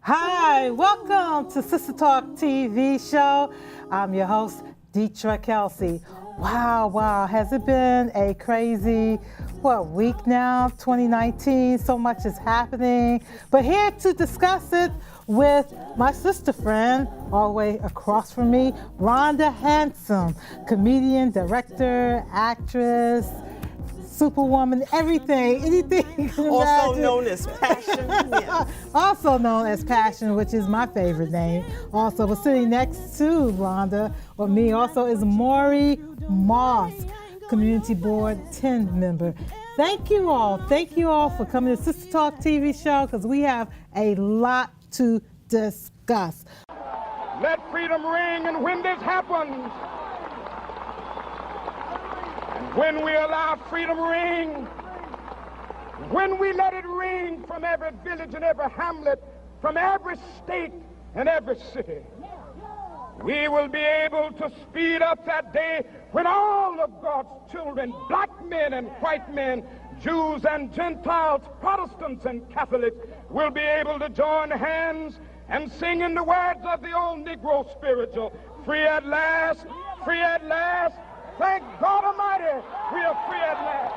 Hi, welcome to Sister Talk TV show. I'm your host, Deetra Kelsey. Wow, has it been a crazy, week now, 2019? So much is happening. But here to discuss it with my sister friend, all the way across from me, Rhonda Handsome, comedian, director, actress, superwoman, anything. Also known as Passion. Yes. Also known as Passion, which is my favorite name. Also, but sitting next to Rhonda, or me also, is Maury Moss, Community Board 10 member. Thank you all for coming to Sister Talk TV show, because we have a lot to discuss. Let freedom ring, and when this happens, when we allow freedom ring, when we let it ring from every village and every hamlet, from every state and every city, we will be able to speed up that day when all of God's children, black men and white men, Jews and Gentiles, Protestants and Catholics, will be able to join hands and sing in the words of the old Negro spiritual, free at last, free at last. Thank God Almighty, we are free at last.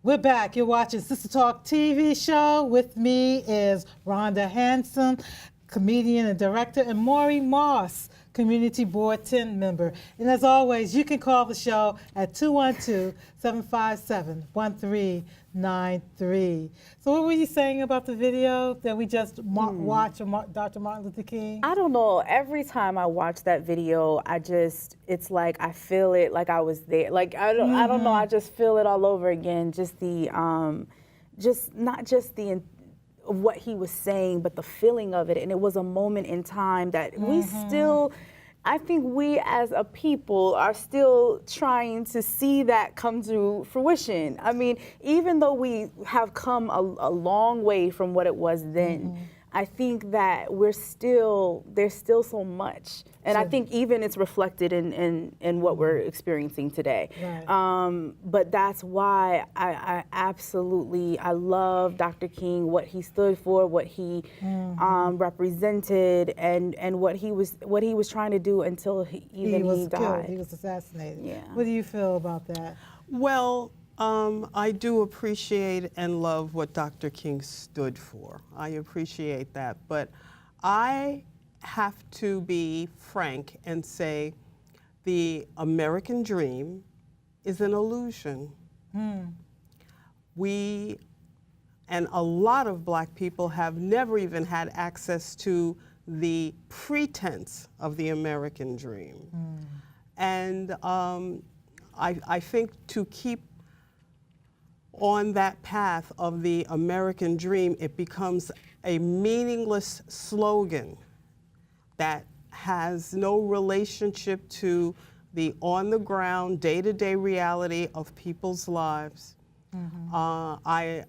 We're back. You're watching Sister Talk TV show. With me is Rhonda Handsome, comedian and director, and Maury Moss, Community Board 10 member. And as always, you can call the show at 212-757-1393. So what were you saying about the video that we just watched of Dr. Martin Luther King? I don't know. Every time I watch that video, it's like I feel it like I was there. Like I don't know. I just feel it all over again. Just the, not just the what he was saying, but the feeling of it. And it was a moment in time that we still, I think we as a people are still trying to see that come to fruition. I mean, even though we have come a long way from what it was then, I think that there's still so much. And I think even it's reflected in what we're experiencing today. Right. But that's why I love Dr. King, what he stood for, what he represented, and what he was trying to do until he died. Killed. He was assassinated. Yeah. What do you feel about that? Well, I do appreciate and love what Dr. King stood for. I appreciate that. But I have to be frank and say the American dream is an illusion. We, and a lot of black people, have never even had access to the pretense of the American dream. And I think to keep on that path of the American dream, it becomes a meaningless slogan that has no relationship to the on-the-ground, day-to-day reality of people's lives. I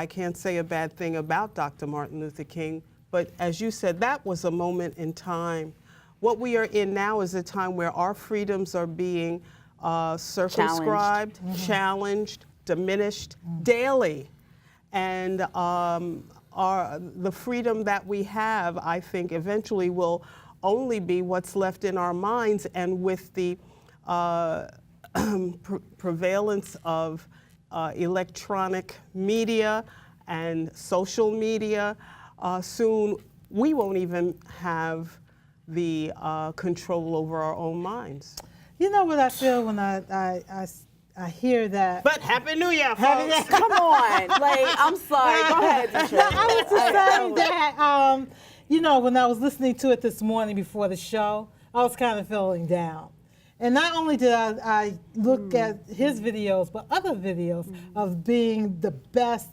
can't say a bad thing about Dr. Martin Luther King, but as you said, that was a moment in time. What we are in now is a time where our freedoms are being circumscribed, challenged, diminished daily. And the freedom that we have, I think, eventually will only be what's left in our minds. And with the prevalence of electronic media and social media, soon we won't even have the control over our own minds. You know what I feel when I hear that. But Happy New Year, folks. Come on. Like, I'm sorry. Go ahead, Deetra. No, I was just saying that, when I was listening to it this morning before the show, I was kind of feeling down. And not only did I look at his videos, but other videos of being the best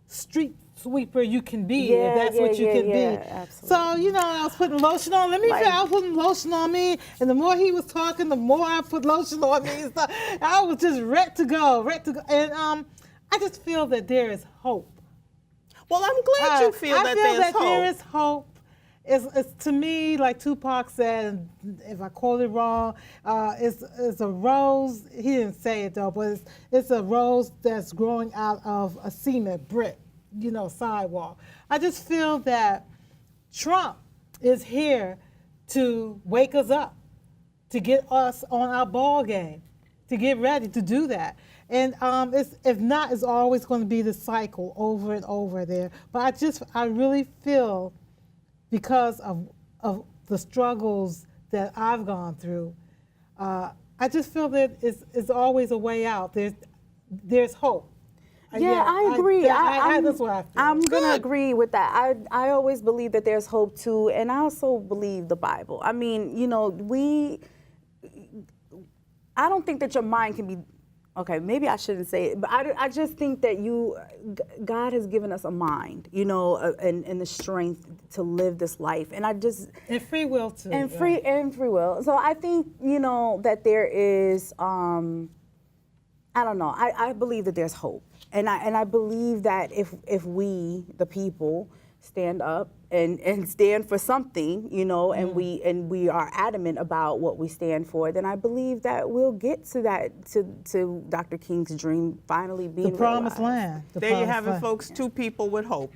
street sweeper you can be, if that's what you can be. Absolutely. So, I was putting lotion on. I was putting lotion on me, and the more he was talking, the more I put lotion on me. And stuff. I was just ready to go. And I just feel that there is hope. Well, I'm glad you feel that there's hope. There is hope. it's to me, like Tupac said, if I quote it wrong, it's a rose. He didn't say it though, but it's a rose that's growing out of a cement brick, sidewalk. I just feel that Trump is here to wake us up, to get us on our ball game, to get ready to do that. And if not, it's always going to be the cycle over and over there. But I really feel, because of the struggles that I've gone through, I just feel that it's always a way out. There's hope. Yeah, I agree. That's what I feel. I'm going to agree with that. I always believe that there's hope too, and I also believe the Bible. I mean, I don't think that your mind can be, okay, maybe I shouldn't say it, but I just think that God has given us a mind, and the strength to live this life. And and free will too. And free will. So I think, that there is, I don't know, I believe that there's hope. And I believe that if we, the people, stand up and stand for something, and we are adamant about what we stand for, then I believe that we'll get to that, to Dr. King's dream finally being the promised realized. land. There you have it, folks. 2 people with hope.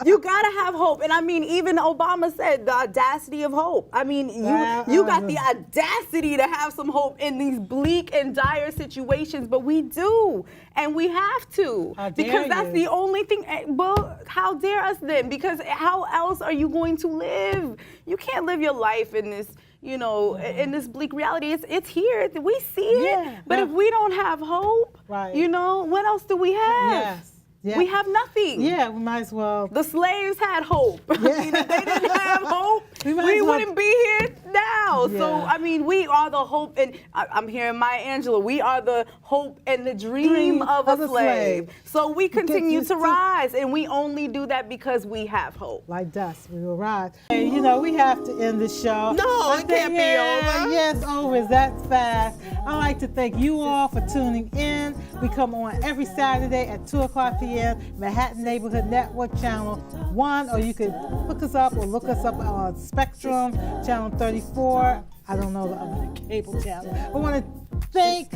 You gotta have hope, and I mean, even Obama said the audacity of hope. I mean, you got the audacity to have some hope in these bleak and dire situations, but we do, and we have to, because that's the only thing. Well, how dare us then? Because how else are you going to live? You can't live your life in this, in this bleak reality. It's here. We see it, but if we don't have hope, right. What else do we have? Yes. Yeah. We have nothing. Yeah, we might as well. The slaves had hope. Yeah. I mean, if they didn't have hope, we wouldn't be here now. Yeah. So, I mean, we are the hope, and I'm hearing Maya Angelou, we are the hope and the dream of a slave. So we continue to rise, and we only do that because we have hope. Like dust, we will rise. Hey, we have to end the show. No, it can't be over. Yes, over. That's fast. I'd like to thank you all for tuning in. We come on every Saturday at 2 o'clock p.m. Manhattan Neighborhood Network, Channel 1, or you could hook us up or look us up on Spectrum, Channel 34. I don't know the other cable channel. I want to thank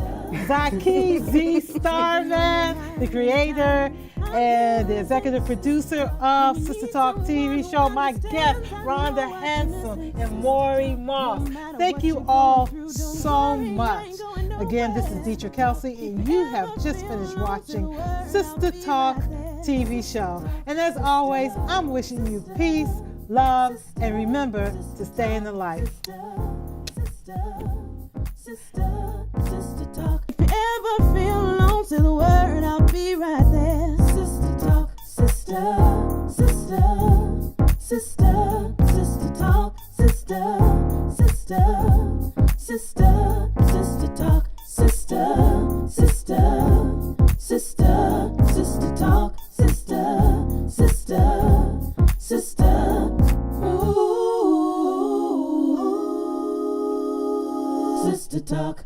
Zaki Z Starman, the creator and the executive producer of Sister Talk TV show, my guests, Rhonda Hanson and Maury Moss. Thank you all so much. Again, this is Deidre Kelsey, and you have just finished watching Sister Talk TV show. And as always, I'm wishing you peace, love, and remember to stay in the light. Sister Talk. If you ever feel alone, say the word, I'll be right there. Sister Talk, sister, sister, sister, sister Talk, sister, sister, sister, sister Talk, sister, sister, sister, sister Talk, sister, sister, sister. Ooh, Sister Talk.